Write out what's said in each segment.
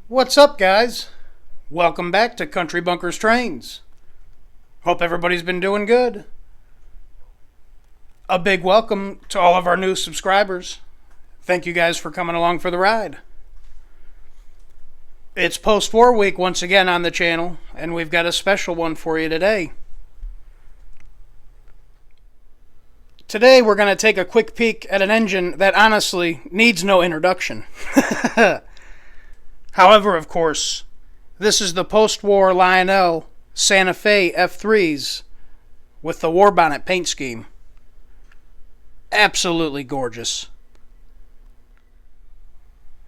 What's up, guys? Welcome back to Country Bunkers Trains. Hope everybody's been doing good. A big welcome to all of our new subscribers. Thank you guys for coming along for the ride. It's post-war week once again on the channel, and we've got a special one for you today. Today we're going to take a quick peek at an engine that honestly needs no introduction. However, of course, this is the post-war Lionel Santa Fe F3’s with the war bonnet paint scheme. Absolutely gorgeous.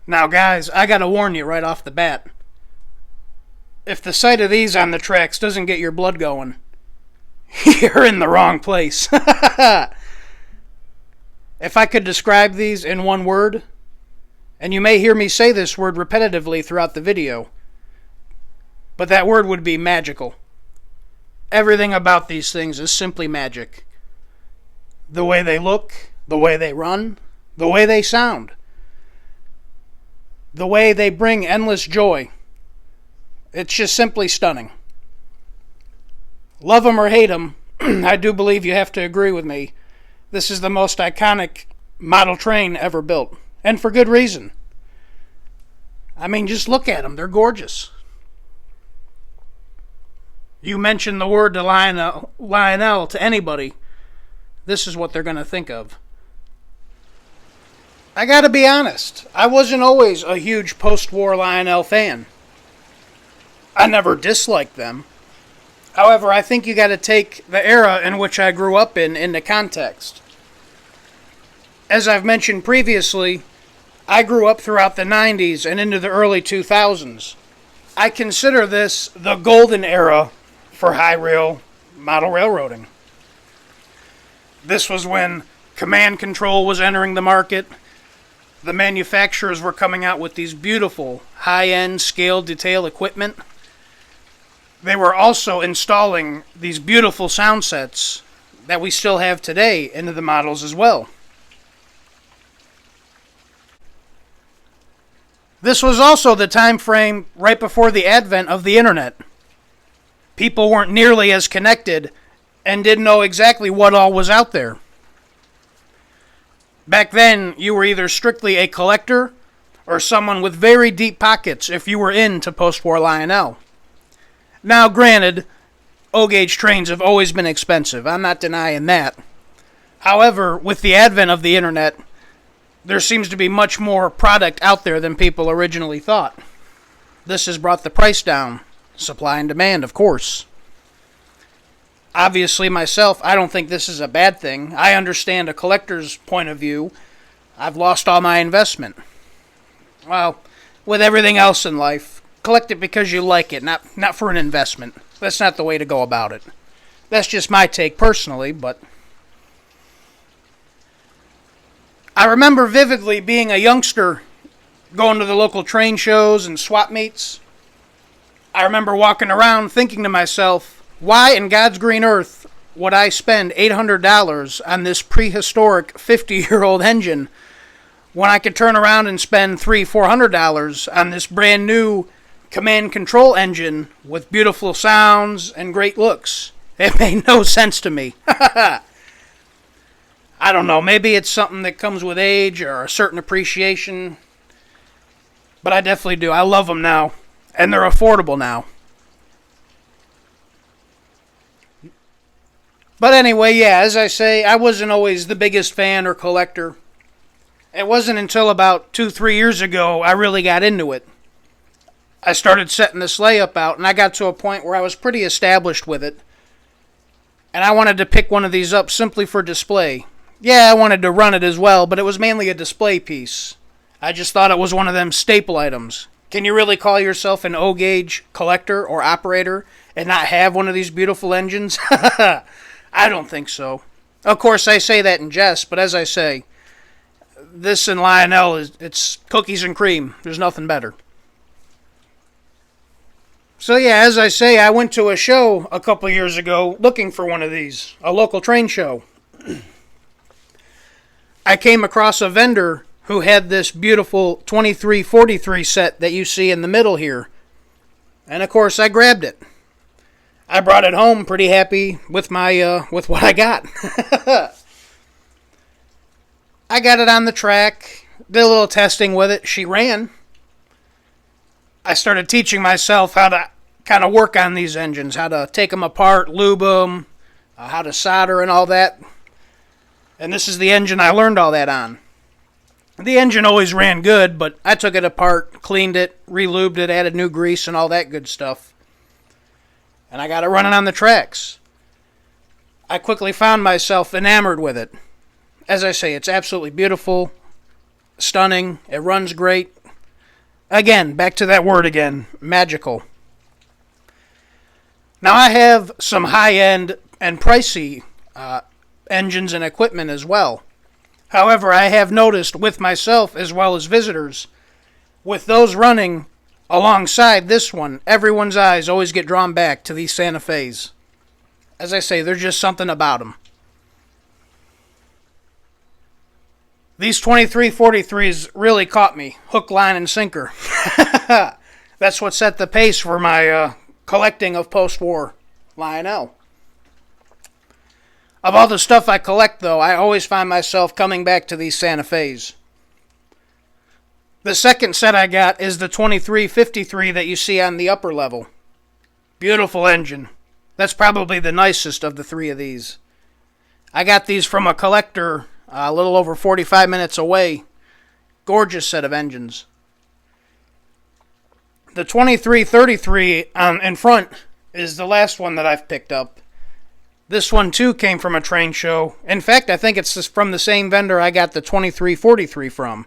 Now guys, I gotta warn you right off the bat. If the sight of these on the tracks doesn't get your blood going, you're in the wrong place. If I could describe these in one word, and you may hear me say this word repetitively throughout the video, but that word would be magical. Everything about these things is simply magic. The way they look, the way they run, the way they sound, the way they bring endless joy. It's just simply stunning. Love them or hate them, I do believe you have to agree with me. This is the most iconic model train ever built. And for good reason. I mean, just look at them. They're gorgeous. You mention the word to Lionel to anybody, this is what they're going to think of. I got to be honest. I wasn't always a huge post-war Lionel fan. I never disliked them. However, I think you got to take the era in which I grew up in into context. As I've mentioned previously, I grew up throughout the 90s and into the early 2000s. I consider this the golden era for high rail model railroading. This was when command control was entering the market. The manufacturers were coming out with these beautiful high-end scale detail equipment. They were also installing these beautiful sound sets that we still have today into the models as well. This was also the time frame right before the advent of the internet. People weren't nearly as connected and didn't know exactly what all was out there. Back then, you were either strictly a collector or someone with very deep pockets if you were into post-war Lionel. Now, granted, O-gauge trains have always been expensive. I'm not denying that. However, with the advent of the internet, there seems to be much more product out there than people originally thought. This has brought the price down. Supply and demand, of course. Obviously, myself, I don't think this is a bad thing. I understand a collector's point of view. I've lost all my investment. Well, with everything else in life, collect it because you like it, not for an investment. That's not the way to go about it. That's just my take personally, but I remember vividly being a youngster going to the local train shows and swap meets. I remember walking around thinking to myself, why in God's green earth would I spend $800 on this prehistoric 50-year-old engine when I could turn around and spend $300-400 on this brand new command control engine with beautiful sounds and great looks? It made no sense to me. I don't know, maybe it's something that comes with age or a certain appreciation. But I definitely do. I love them now. And they're affordable now. But anyway, yeah, as I say, I wasn't always the biggest fan or collector. It wasn't until about 2-3 years ago I really got into it. I started setting this layup out, and I got to a point where I was pretty established with it. And I wanted to pick one of these up simply for display. Yeah, I wanted to run it as well, but it was mainly a display piece. I just thought it was one of them staple items. Can you really call yourself an O-gauge collector or operator and not have one of these beautiful engines? I don't think so. Of course, I say that in jest, but as I say, this and Lionel, it's cookies and cream. There's nothing better. So yeah, as I say, I went to a show a couple years ago looking for one of these, a local train show. I came across a vendor who had this beautiful 2343 set that you see in the middle here. And of course, I grabbed it. I brought it home pretty happy with with what I got. I got it on the track, did a little testing with it. She ran. I started teaching myself how to kind of work on these engines, how to take them apart, lube them, how to solder and all that. And this is the engine I learned all that on. The engine always ran good, but I took it apart, cleaned it, re-lubed it, added new grease and all that good stuff. And I got it running on the tracks. I quickly found myself enamored with it. As I say, it's absolutely beautiful, stunning, it runs great. Again, back to that word again, magical. Now I have some high-end and pricey engines and equipment as well. However, I have noticed with myself as well as visitors, with those running alongside this one, everyone's eyes always get drawn back to these Santa Fe's. As I say, there's just something about them. These 2343s really caught me, hook, line, and sinker. That's what set the pace for my collecting of post-war Lionel. Of all the stuff I collect, though, I always find myself coming back to these Santa Fe's. The second set I got is the 2353 that you see on the upper level. Beautiful engine. That's probably the nicest of the three of these. I got these from a collector a little over 45 minutes away. Gorgeous set of engines. The 2333 in front is the last one that I've picked up. This one too came from a train show. In fact, I think it's from the same vendor I got the 2343 from.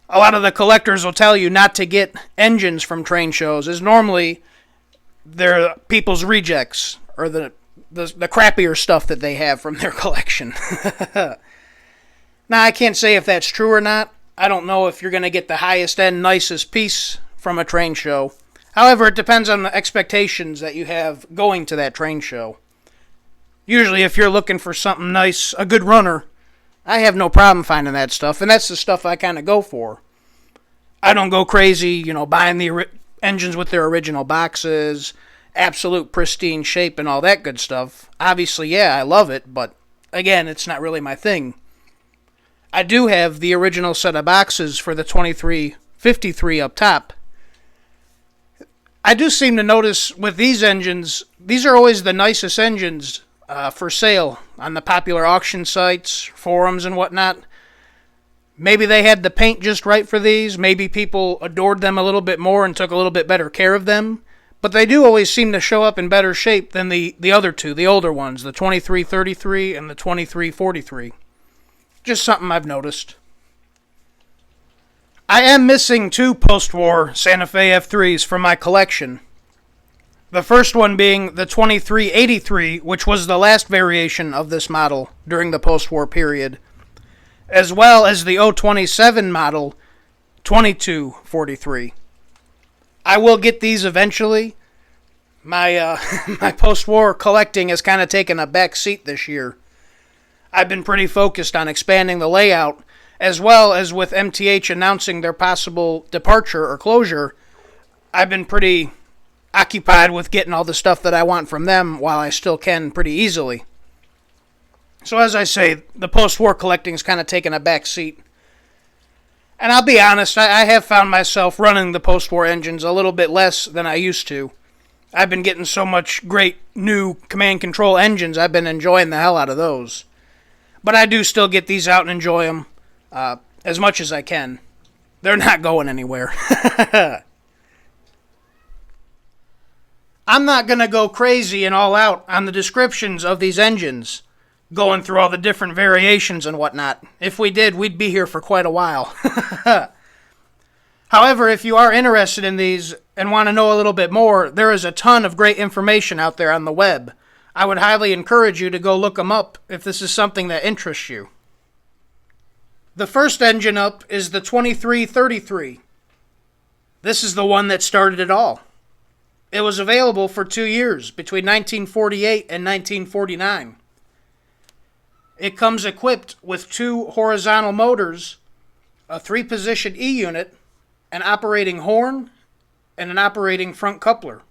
A lot of the collectors will tell you not to get engines from train shows, as normally they're people's rejects or the crappier stuff that they have from their collection. Now, I can't say if that's true or not. I don't know if you're going to get the highest end, nicest piece from a train show. However, it depends on the expectations that you have going to that train show. Usually, if you're looking for something nice, a good runner, I have no problem finding that stuff, and that's the stuff I kind of go for. I don't go crazy, buying the engines with their original boxes, absolute pristine shape and all that good stuff. Obviously, yeah, I love it, but again, it's not really my thing. I do have the original set of boxes for the 2353 up top. I do seem to notice with these engines, these are always the nicest engines for sale on the popular auction sites, forums, and whatnot. Maybe they had the paint just right for these. Maybe people adored them a little bit more and took a little bit better care of them. But they do always seem to show up in better shape than the other two, the older ones, the 2333 and the 2343. Just something I've noticed. I am missing two post-war Santa Fe F3's from my collection. The first one being the 2383, which was the last variation of this model during the post-war period, as well as the 027 model 2243. I will get these eventually. My post-war collecting has kind of taken a back seat this year. I've been pretty focused on expanding the layout, as well as with MTH announcing their possible departure or closure. I've been pretty occupied with getting all the stuff that I want from them while I still can pretty easily. So as I say, the post-war collecting's kind of taken a back seat. And I'll be honest, I have found myself running the post-war engines a little bit less than I used to. I've been getting so much great new command control engines, I've been enjoying the hell out of those. But I do still get these out and enjoy them as much as I can. They're not going anywhere. I'm not going to go crazy and all out on the descriptions of these engines, going through all the different variations and whatnot. If we did, we'd be here for quite a while. However, if you are interested in these and want to know a little bit more, there is a ton of great information out there on the web. I would highly encourage you to go look them up if this is something that interests you. The first engine up is the 2333. This is the one that started it all. It was available for 2 years, between 1948 and 1949. It comes equipped with 2 horizontal motors, a 3-position E unit, an operating horn, and an operating front coupler.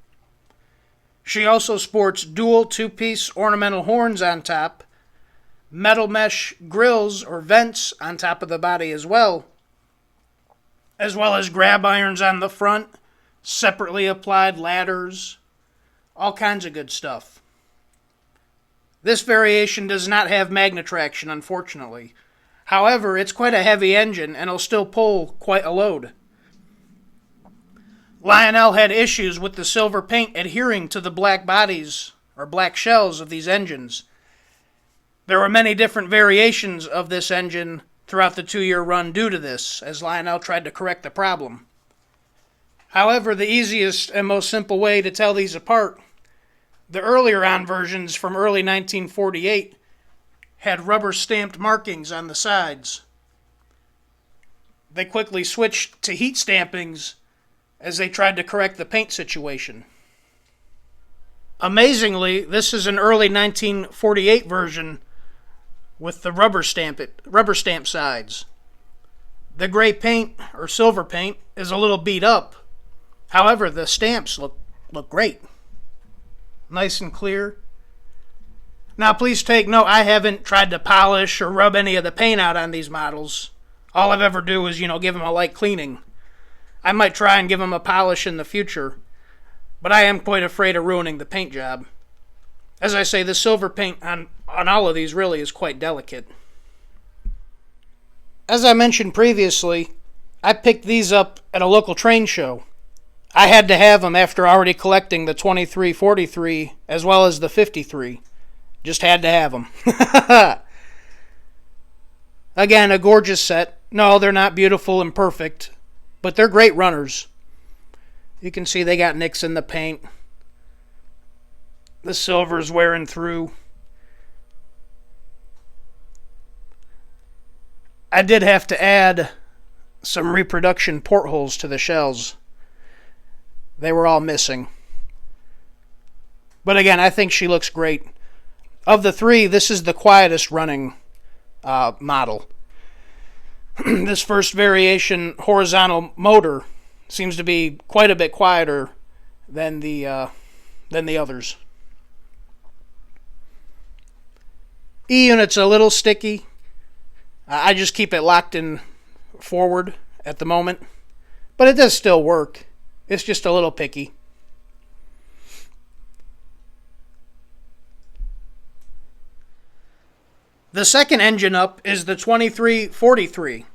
She also sports dual 2-piece ornamental horns on top, metal mesh grills or vents on top of the body as well as grab irons on the front, separately applied ladders, all kinds of good stuff. This variation does not have magnetraction, unfortunately. However, it's quite a heavy engine and it'll still pull quite a load. Lionel had issues with the silver paint adhering to the black bodies or black shells of these engines. There were many different variations of this engine throughout the 2-year run due to this, as Lionel tried to correct the problem. However, the easiest and most simple way to tell these apart, the earlier on versions from early 1948 had rubber stamped markings on the sides. They quickly switched to heat stampings as they tried to correct the paint situation. Amazingly, this is an early 1948 version with the rubber stamp sides. The gray paint, or silver paint, is a little beat up. However, the stamps look great. Nice and clear. Now, please take note, I haven't tried to polish or rub any of the paint out on these models. All I've ever do is, give them a light cleaning. I might try and give them a polish in the future, but I am quite afraid of ruining the paint job. As I say, the silver paint on all of these really is quite delicate. As I mentioned previously, I picked these up at a local train show. I had to have them after already collecting the 2343 as well as the 53. Just had to have them. Again, a gorgeous set. No, they're not beautiful and perfect, but they're great runners. You can see they got nicks in the paint. The silver's wearing through. I did have to add some reproduction portholes to the shells. They were all missing. But again, I think she looks great. Of the 3, this is the quietest running model. This first variation horizontal motor seems to be quite a bit quieter than the others. E-unit's a little sticky. I just keep it locked in forward at the moment, but it does still work. It's just a little picky. The second engine up is the 2343.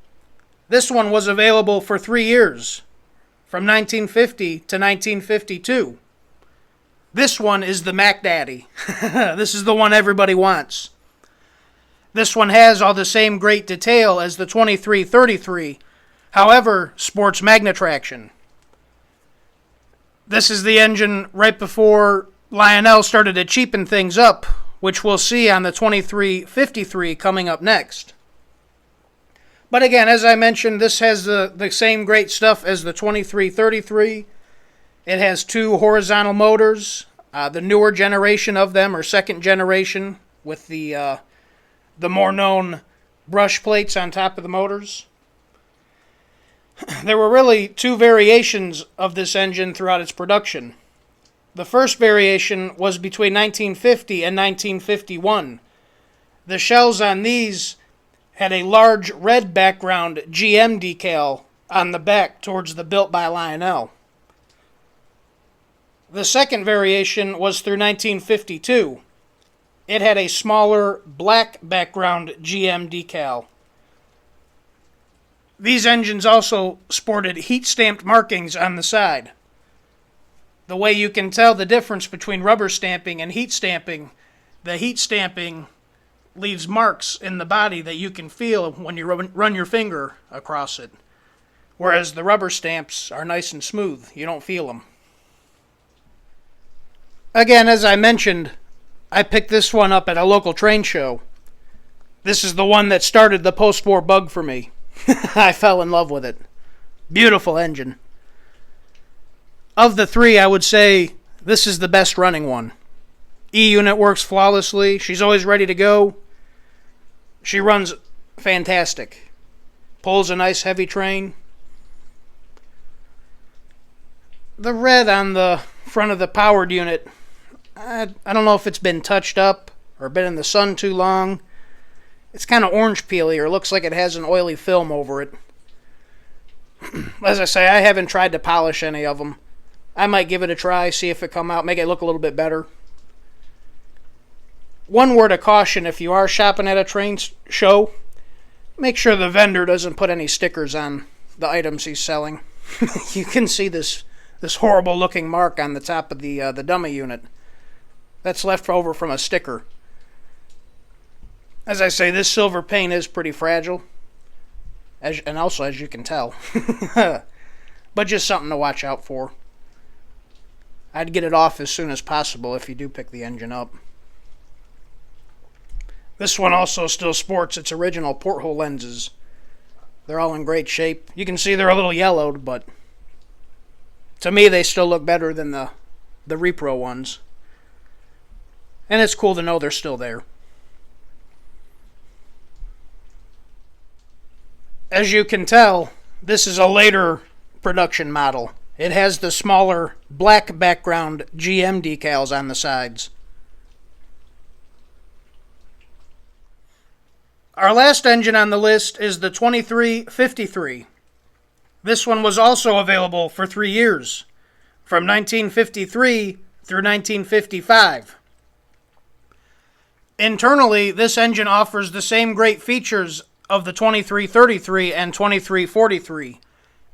This one was available for 3 years, from 1950 to 1952. This one is the Mac Daddy. This is the one everybody wants. This one has all the same great detail as the 2333, however, sports magnetraction. This is the engine right before Lionel started to cheapen things up, which we'll see on the 2353 coming up next. But again, as I mentioned, this has the same great stuff as the 2333. It has 2 horizontal motors, the newer generation of them, or second generation, with the more known brush plates on top of the motors. There were really 2 variations of this engine throughout its production. The first variation was between 1950 and 1951. The shells on these had a large red background GM decal on the back towards the built by Lionel. The second variation was through 1952. It had a smaller black background GM decal. These engines also sported heat-stamped markings on the side. The way you can tell the difference between rubber stamping and heat stamping, the heat stamping leaves marks in the body that you can feel when you run your finger across it, whereas the rubber stamps are nice and smooth. You don't feel them. Again, as I mentioned, I picked this one up at a local train show. This is the one that started the post-war bug for me. I fell in love with it. Beautiful engine. Of the 3, I would say this is the best running one. E-unit works flawlessly. She's always ready to go. She runs fantastic. Pulls a nice heavy train. The red on the front of the powered unit, I don't know if it's been touched up or been in the sun too long. It's kind of orange peely, or looks like it has an oily film over it. As I say, I haven't tried to polish any of them. I might give it a try, see if it come out, make it look a little bit better. One word of caution: if you are shopping at a train show, make sure the vendor doesn't put any stickers on the items he's selling. You can see this horrible looking mark on the top of the dummy unit. That's left over from a sticker. As I say, this silver paint is pretty fragile, and also, as you can tell. But just something to watch out for. I'd get it off as soon as possible if you do pick the engine up. This one also still sports its original porthole lenses. They're all in great shape. You can see they're a little yellowed, but to me they still look better than the repro ones. And it's cool to know they're still there. As you can tell, this is a later production model. It has the smaller black background GM decals on the sides. Our last engine on the list is the 2353. This one was also available for 3 years, from 1953 through 1955. Internally, this engine offers the same great features of the 2333 and 2343.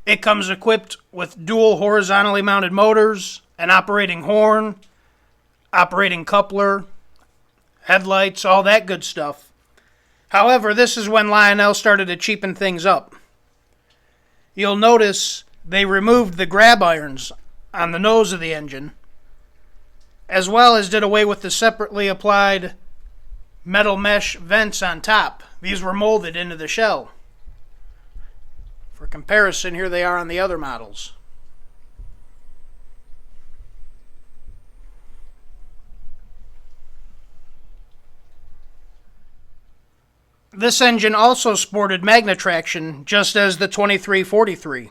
It comes equipped with dual horizontally mounted motors, an operating horn, operating coupler, headlights, all that good stuff. However, this is when Lionel started to cheapen things up. You'll notice they removed the grab irons on the nose of the engine, as well as did away with the separately applied metal mesh vents on top. These were molded into the shell. For comparison, here they are on the other models. This engine also sported magnetraction, just as the 2343.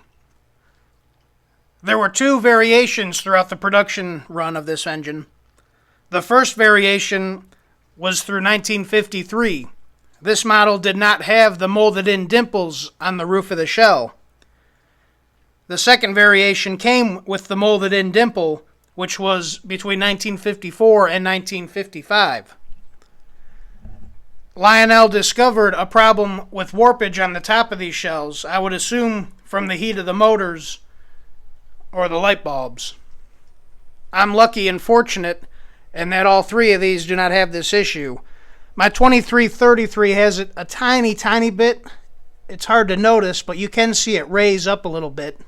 There were 2 variations throughout the production run of this engine. The first variation was through 1953. This model did not have the molded-in dimples on the roof of the shell. The second variation came with the molded-in dimple, which was between 1954 and 1955. Lionel discovered a problem with warpage on the top of these shells, I would assume from the heat of the motors or the light bulbs. I'm lucky and fortunate in that all 3 of these do not have this issue. My 2333 has it a tiny, tiny bit. It's hard to notice, but you can see it raise up a little bit.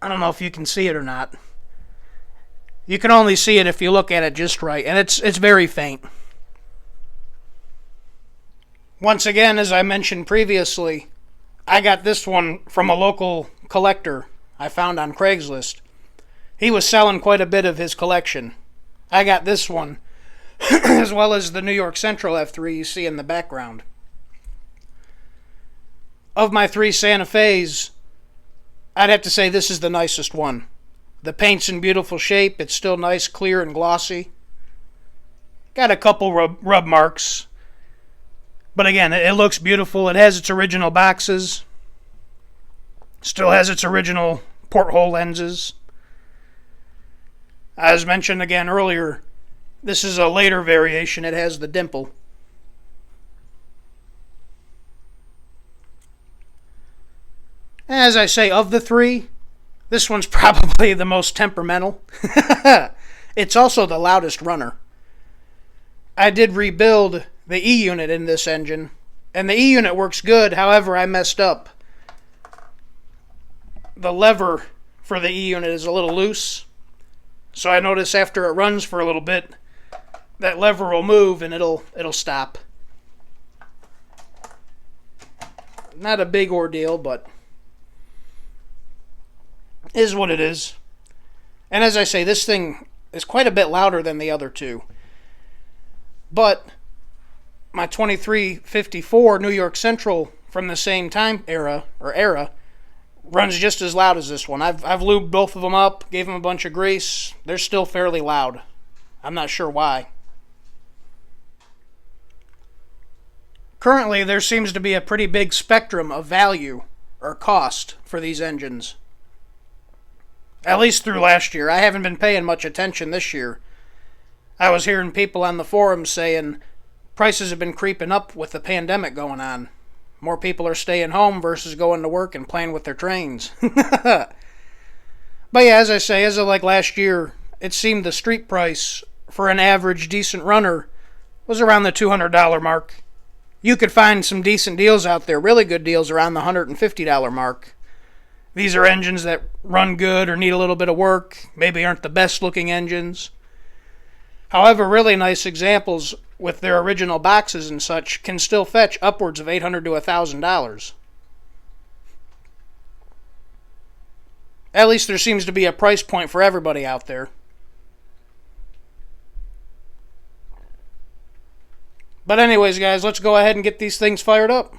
I don't know if you can see it or not. You can only see it if you look at it just right, and it's very faint. Once again, as I mentioned previously, I got this one from a local collector I found on Craigslist. He was selling quite a bit of his collection. I got this one, as well as the New York Central F3 you see in the background. Of my 3 Santa Fe's, I'd have to say this is the nicest one. The paint's in beautiful shape. It's still nice, clear, and glossy. Got a couple rub marks. But again, it looks beautiful. It has its original boxes. Still has its original porthole lenses. As mentioned again earlier, this is a later variation. It has the dimple. As I say, of the 3, this one's probably the most temperamental. It's also the loudest runner. I did rebuild the E-unit in this engine, and the E-unit works good. However, I messed up. The lever for the E-unit is a little loose, so I notice after it runs for a little bit, that lever will move and it'll stop. Not a big ordeal, but is what it is. And as I say, this thing is quite a bit louder than the other 2. But my 2354 New York Central from the same time era runs just as loud as this one. I've lubed both of them up, gave them a bunch of grease. They're still fairly loud. I'm not sure why. Currently, there seems to be a pretty big spectrum of value or cost for these engines. At least through last year. I haven't been paying much attention this year. I was hearing people on the forums saying prices have been creeping up with the pandemic going on. More people are staying home versus going to work and playing with their trains. But yeah, as I say, as of like last year, it seemed the street price for an average decent runner was around the $200 mark. You could find some decent deals out there, really good deals around the $150 mark. These are engines that run good or need a little bit of work, maybe aren't the best looking engines. However, really nice examples with their original boxes and such can still fetch upwards of $800 to $1,000. At least there seems to be a price point for everybody out there. But anyways, guys, let's go ahead and get these things fired up.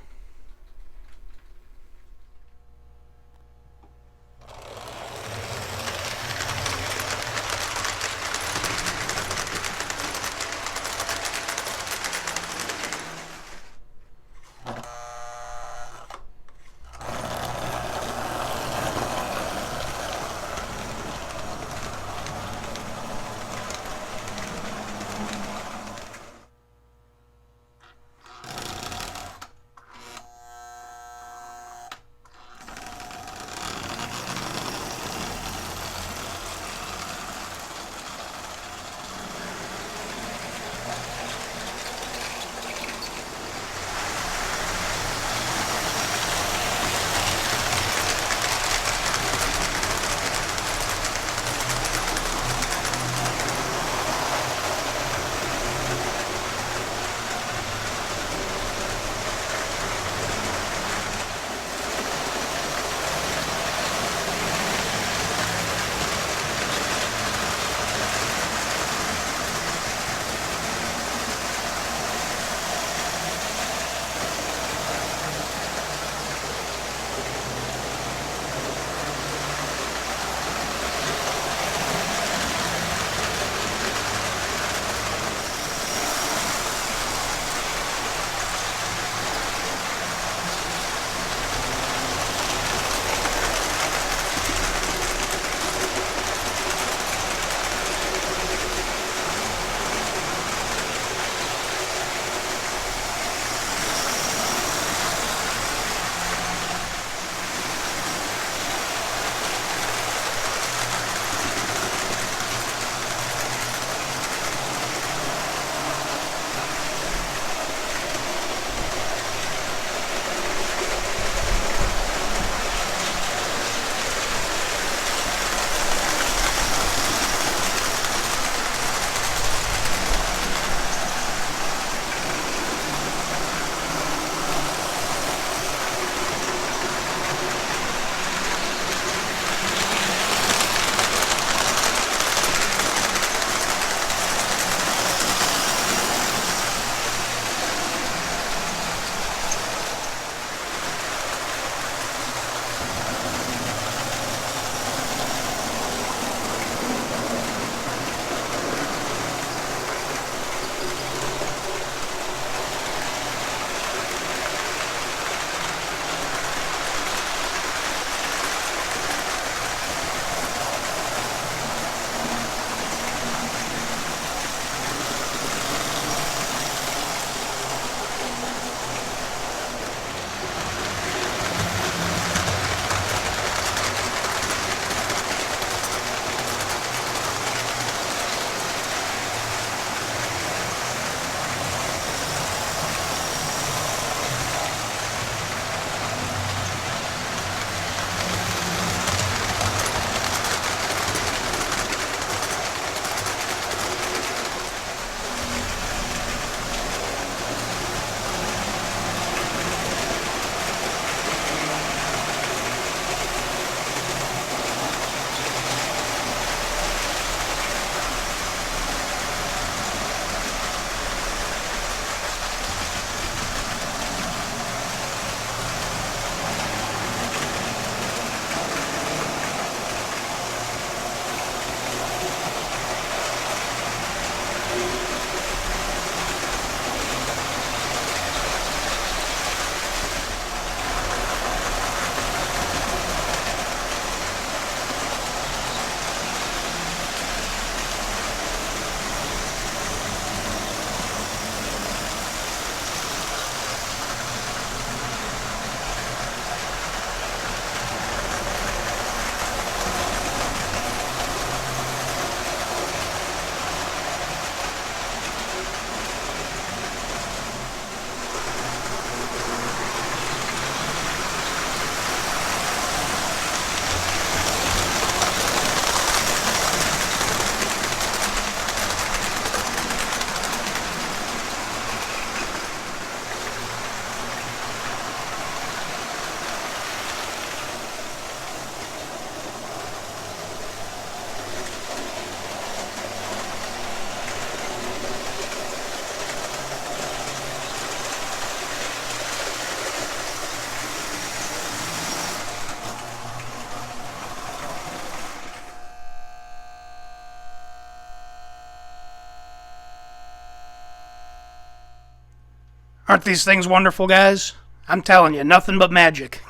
Aren't these things wonderful, guys? I'm telling you, nothing but magic.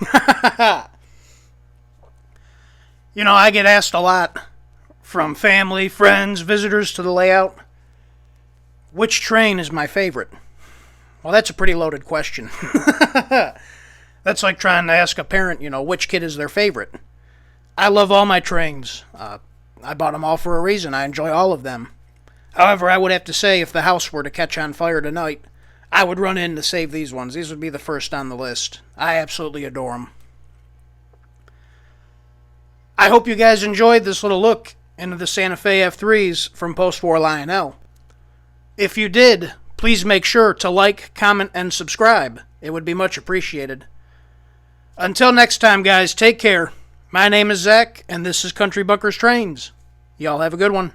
You know, I get asked a lot from family, friends, visitors to the layout, which train is my favorite? Well, that's a pretty loaded question. That's like trying to ask a parent, which kid is their favorite. I love all my trains. I bought them all for a reason. I enjoy all of them. However, I would have to say if the house were to catch on fire tonight, I would run in to save these ones. These would be the first on the list. I absolutely adore them. I hope you guys enjoyed this little look into the Santa Fe F3's from postwar Lionel. If you did, please make sure to like, comment, and subscribe. It would be much appreciated. Until next time, guys, take care. My name is Zach, and this is Country Bunkers Trains. Y'all have a good one.